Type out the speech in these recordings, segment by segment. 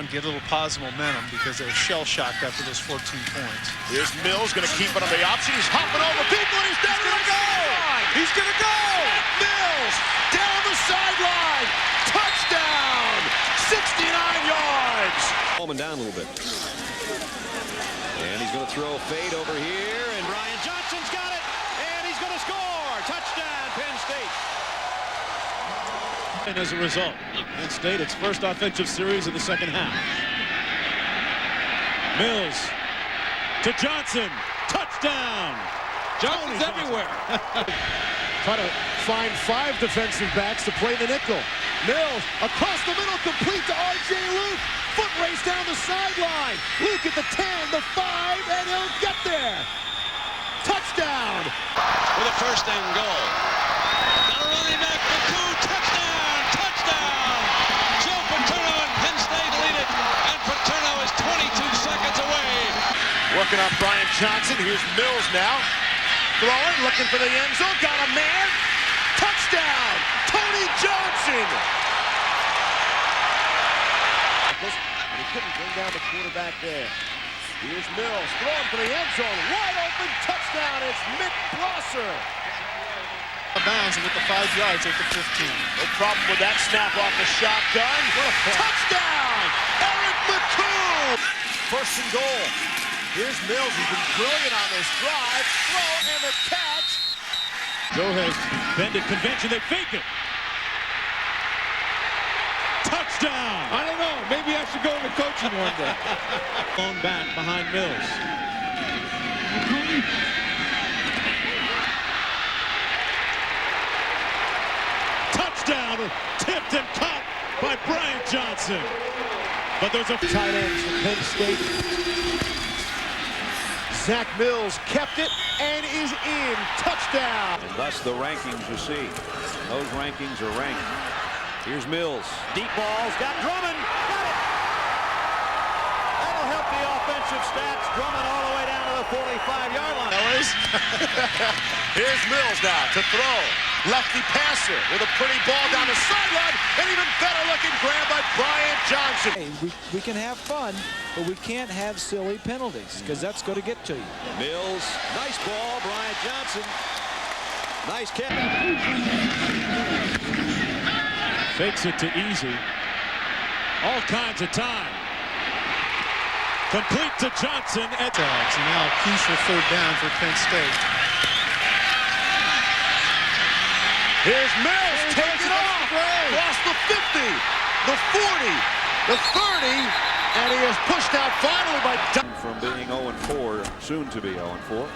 get a little positive momentum because they're shell-shocked after those 14 points. Here's Mills, going to keep it on the option. He's hopping over people, and he's down to the goal! He's going to go! Mills, down the sideline! Touchdown! 69 yards! Ballman down a little bit. And he's going to throw a fade over here, and Brian Johnson's got it, and he's going to score! Touchdown, Penn State! And as a result, Penn State, its first offensive series of the second half. Mills to Johnson. Touchdown! Johnson's everywhere. Try to find 5 defensive backs to play the nickel. Mills across the middle, complete to R.J. Luke. Foot race down the sideline. Luke at the 10, the 5, and he'll get there. Touchdown! With a first and goal. Got a running back, McCoo, touchdown! Touchdown! Joe Paterno and Penn State lead it, and Paterno is 22 seconds away. Working on Brian Johnson. Here's Mills now. Throwing, looking for the end zone. Got a man. Touchdown! Tony Johnson! And he couldn't bring down the quarterback there. Here's Mills throwing for the end zone. Wide open touchdown. It's Mick Blosser. Bounds with the 5 yards at the 15. No problem with that snap off the shotgun. Touchdown! Eric McCoo! First and goal. Here's Mills. He's been brilliant on this drive. Throw and the catch. Joe has bended convention. They fake it. Touchdown! I don't know. Maybe I should go into coaching one day. Long back behind Mills. Touchdown! Tipped and caught by Brian Johnson. But there's a Tight ends for Penn State. Zack Mills kept it and is in. Touchdown! And thus the rankings you see. Those rankings are ranked. Here's Mills. Deep balls. Got Drummond. Got it. That'll help the offensive stats. Drummond all the way down to the 45-yard line. Here's Mills now to throw. Lefty passer with a pretty ball down the sideline. An even better looking grab by Brian Johnson. Hey, we can have fun, but we can't have silly penalties because that's going to get to you. Mills. Nice ball. Brian Johnson. Nice catch. fakes it to Easy. All kinds of time. Complete to Johnson. And now a crucial 3rd down for Penn State. Here's Mills, take it off, lost the 50, the 40, the 30, and he is pushed out finally by from being 0-4, soon to be 0-4.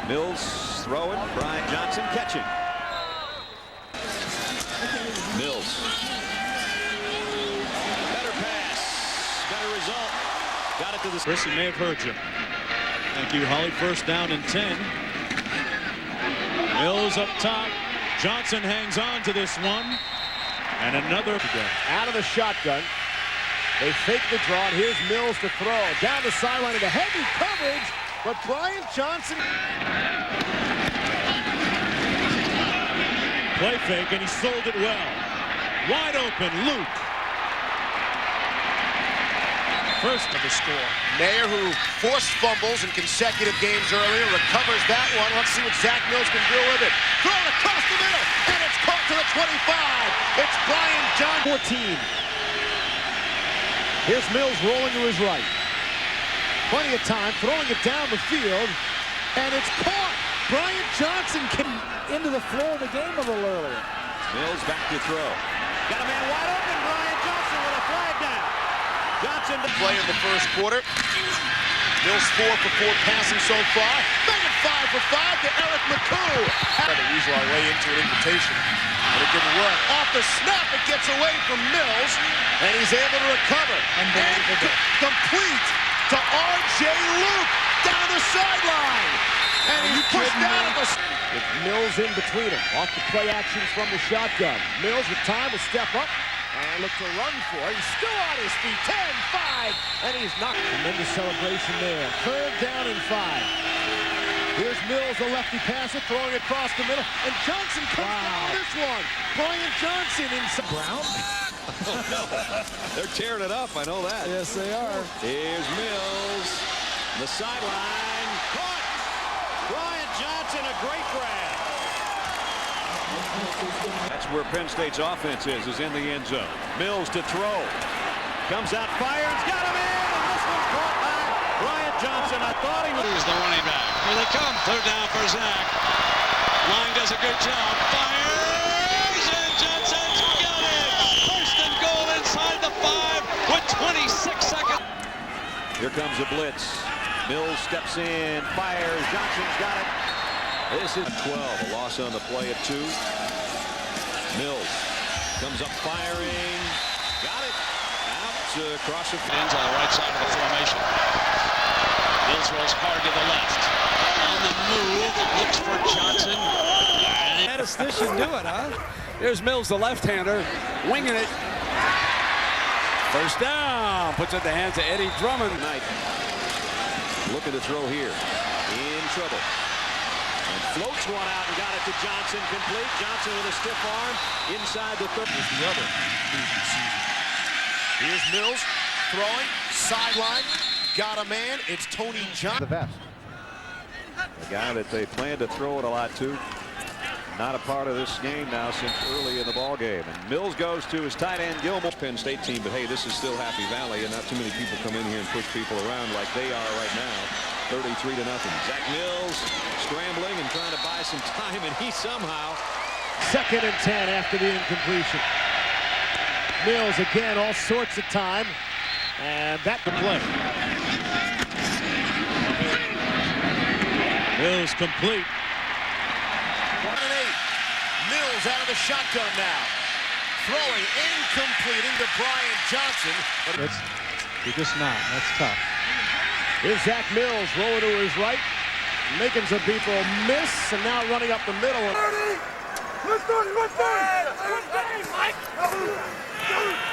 Mills throwing, Brian Johnson catching. Mills. Better pass, better result. Got it to the... Chris, he may have heard you. Thank you, Holly. First down and 10. Mills up top. Johnson hangs on to this one. And another again. Out of the shotgun. They fake the draw, and here's Mills to throw. Down the sideline into heavy coverage, but Brian Johnson... Play fake, and he sold it well. Wide open, Luke. First of the score. Mayer, who forced fumbles in consecutive games earlier, recovers that one. Let's see what Zack Mills can do with it. Thrown across the middle, and it's caught to the 25. It's Brian Johnson. 14. Here's Mills rolling to his right. Plenty of time, throwing it down the field, and it's caught. Brian Johnson came Into the flow of the game a little earlier. Mills back to throw. Got a man wide open, Brian Johnson with a flag down. Johnson to play in the first quarter. Mills 4 for 4 passing so far. Making 5 for 5 to Eric McCoo. Trying to weasel our way into an invitation, but it didn't work. Off the snap, it gets away from Mills, and he's able to recover. And complete to R.J. Luke down the sideline. And he's pushed down at the... With Mills in between them. Off the play action from the shotgun. Mills with time to step up and look to run for it. He's still on his feet. 10, 5, and he's knocked. Tremendous celebration there. 3rd down and 5. Here's Mills, the lefty passer, throwing across the middle. And Johnson comes down this one. Brian Johnson inside. Brown, They're tearing it up. I know that. Yes, they are. Here's Mills. The sideline. Caught. Bryant Johnson, a great grab. That's where Penn State's offense is in the end zone. Mills to throw. Comes out, fires, got him in, and this one's caught by Bryant Johnson. I thought he was. Here's the running back. Here they come. Third down for Zack. Line does a good job. Fires, and Johnson's got it. First and goal inside the 5 with 26 seconds. Here comes a blitz. Mills steps in, fires. Johnson's got it. This is 12. A loss on the play of 2. Mills comes up firing. Got it. Out across the ends on the right side of the formation. Mills rolls hard to the left. On the move, looks for Johnson. Statistician do it, huh? There's Mills, the left-hander, winging it. First down. Puts it in the hands of Eddie Drummond. Knight looking to throw here. In trouble. And floats one out and got it to Johnson. Complete. Johnson with a stiff arm inside the 30. Here's the other losing season. Here's Mills throwing. Sideline. Got a man. It's Tony Johnson. The best. The guy that they plan to throw it a lot to. Not a part of this game now since early in the ball game. And Mills goes to his tight end Gilmore. Penn State team, but hey, this is still Happy Valley, and not too many people come in here and push people around like they are right now. 33-0. Zack Mills scrambling and trying to buy some time, and he somehow. 2nd and 10 after the incompletion. Mills again, all sorts of time, and that the play. Mills complete. 1 and 8. Mills out of the shotgun now. Throwing and completing to Bryant Johnson. You're just not. That's tough. Here's Zack Mills rolling to his right, making some people miss, and now running up the middle.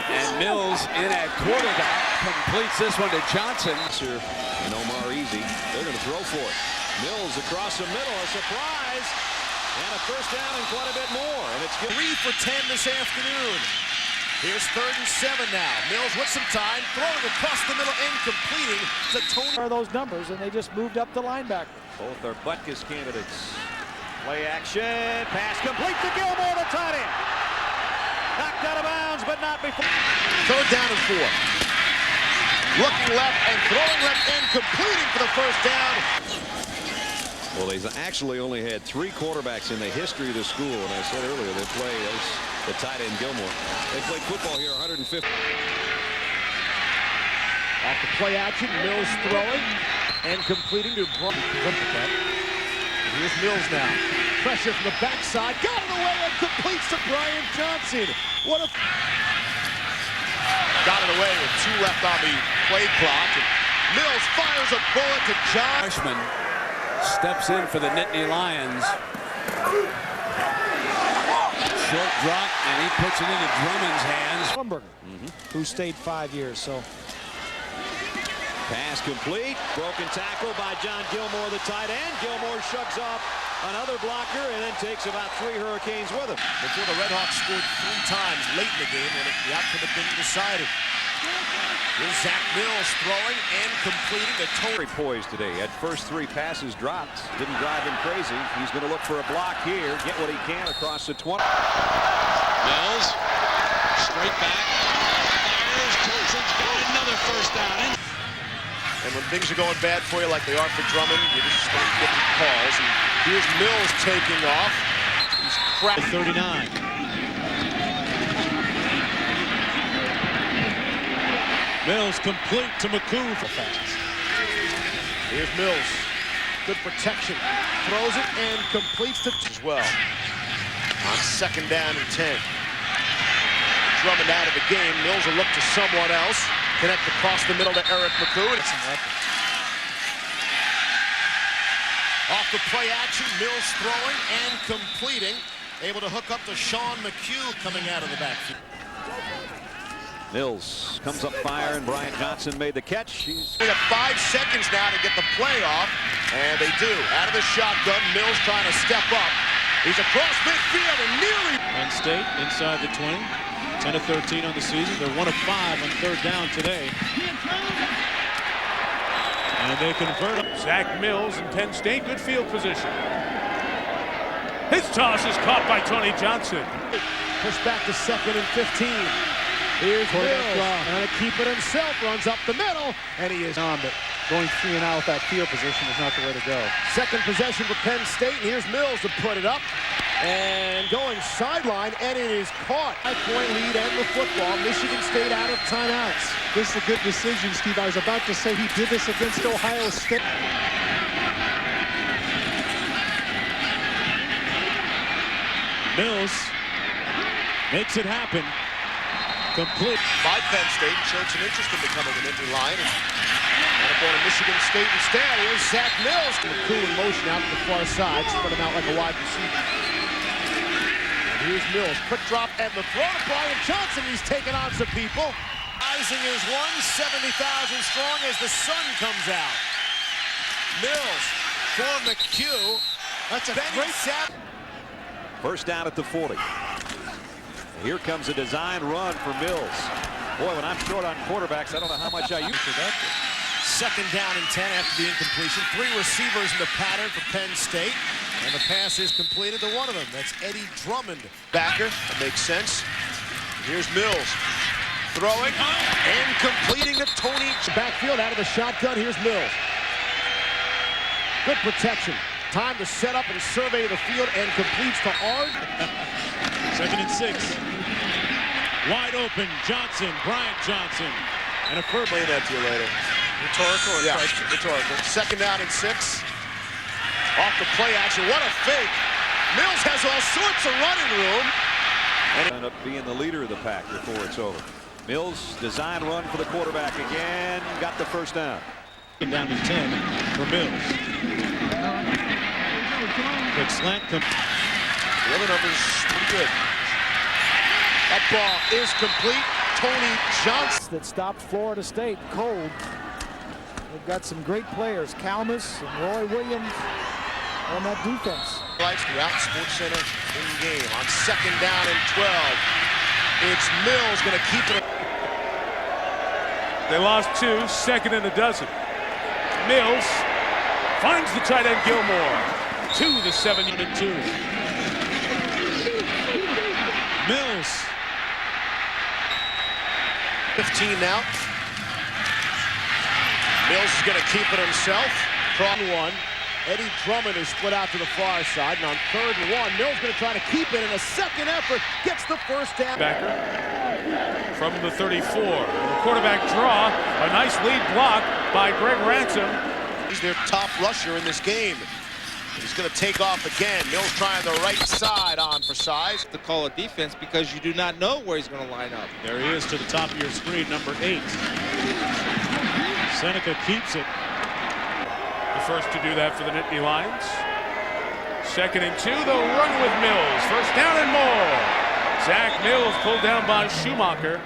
And Mills in at quarterback completes this one to Johnson. And Omar Easy. They're going to throw for it. Mills across the middle. A surprise. And a first down and quite a bit more. And it's 3 for 10 this afternoon. Here's 3rd and 7 now. Mills with some time, throwing across the middle and completing to Tony. Are those numbers, and they just moved up the linebacker. both are Butkus candidates. Play action. Pass complete to Gilmore, the tight end. Knocked out of bounds, but not before. 3rd down and 4. Looking left and throwing left and completing for the first down. Well, they've actually only had 3 quarterbacks in the history of the school, and I said earlier they play the tight end Gilmore. They played football here 150. Off the play action, Mills throwing and completing to Bryant. Here's Mills now. Pressure from the backside, got it away and completes to Bryant Johnson. What a... Got it away with 2 left on the play clock. And Mills fires a bullet to John. Freshman steps in for the Nittany Lions. Short drop, and he puts it into Drummond's hands. Who stayed 5 years, so. Pass complete. Broken tackle by John Gilmore, the tight end. Gilmore shugs off another blocker and then takes about 3 Hurricanes with him. Before the Redhawks scored 3 times late in the game when the outcome had been decided. Here's Zack Mills throwing and completing the Tony. Poised today. At first 3 passes dropped. Didn't drive him crazy. He's going to look for a block here. Get what he can across the 20. Mills, straight back. Fires. Johnson's got another first down. And when things are going bad for you like they are for Drummond, you just start getting calls. And here's Mills taking off. He's cracked. 39. Mills complete to McCoon for fast. Here's Mills. Good protection. Throws it and completes it as well. On 2nd down and 10. Drummond out of the game. Mills will look to someone else. Connect across the middle to Eric McCoon. Off the play action, Mills throwing and completing. Able to hook up to Sean McHugh coming out of the backfield. Mills comes up fire, and Bryant Johnson made the catch. They have 5 seconds now to get the play off, and they do. Out of the shotgun, Mills trying to step up. He's across midfield and nearly. Penn State inside the 20. 10 of 13 on the season. They're 1 of 5 on third down today. And they convert. Zack Mills in Penn State, good field position. His toss is caught by Tony Johnson. Push back to 2nd and 15. Here's Mills, trying to keep it himself, runs up the middle, and he is on. But going 3 and out with that field position is not the way to go. Second possession for Penn State, and here's Mills to put it up. And going sideline, and it is caught. 5-point lead and the football. Michigan State out of timeouts. This is a good decision, Steve. I was about to say he did this against Ohio State. Mills makes it happen. Complete. By Penn State, showed some interest in becoming an Nittany Lion. And up on Michigan State instead. Here's Zack Mills. McCoo in motion out to the far side, spread him out like a wide receiver. And here's Mills, quick drop and the throw to Brian Johnson. He's taking on some people. Rising is 170,000 strong as the sun comes out. Mills for McHugh. That's a great sap. First down at the 40. Here comes a design run for Mills. Boy, when I'm short on quarterbacks, I don't know how much I use that. Second down and 10 after the incompletion. 3 receivers in the pattern for Penn State. And the pass is completed to one of them. That's Eddie Drummond. Backer. That makes sense. Here's Mills. Throwing and completing to Tony. Backfield out of the shotgun. Here's Mills. Good protection. Time to set up and survey the field and completes to Ard. 2nd and 6. Wide open. Johnson. Bryant Johnson. And a first. Explain that to you later. Rhetorical or rhetorical. 2nd down and 6. Off the play action. What a fake. Mills has all sorts of running room. And end up being the leader of the pack before it's over. Mills, design run for the quarterback again. Got the first down. Down to 10 for Mills. Quick slant. The other numbers pretty good. That ball is complete. Tony Johnson. That stopped Florida State cold. They've got some great players, Kalmus and Roy Williams on that defense. Lights throughout SportsCenter in game on 2nd down and 12. It's Mills going to keep it. They lost 2, 2nd and a dozen. Mills finds the tight end Gilmore to the 7 and 2. Mills. 15 now. Mills is going to keep it himself. Prong 1. Eddie Drummond is split out to the far side. And on 3rd and 1, Mills going to try to keep it in a second effort. Gets the first down. Backer from the 34. The quarterback draw. A nice lead block by Greg Ransom. He's their top rusher in this game. He's going to take off again. Mills trying the right side on for size. To call a defense because you do not know where he's going to line up. There he is to the top of your screen, number 8. Seneca keeps it. The first to do that for the Nittany Lions. 2nd and 2, they'll run with Mills. First down and more. Zack Mills pulled down by Schumacher.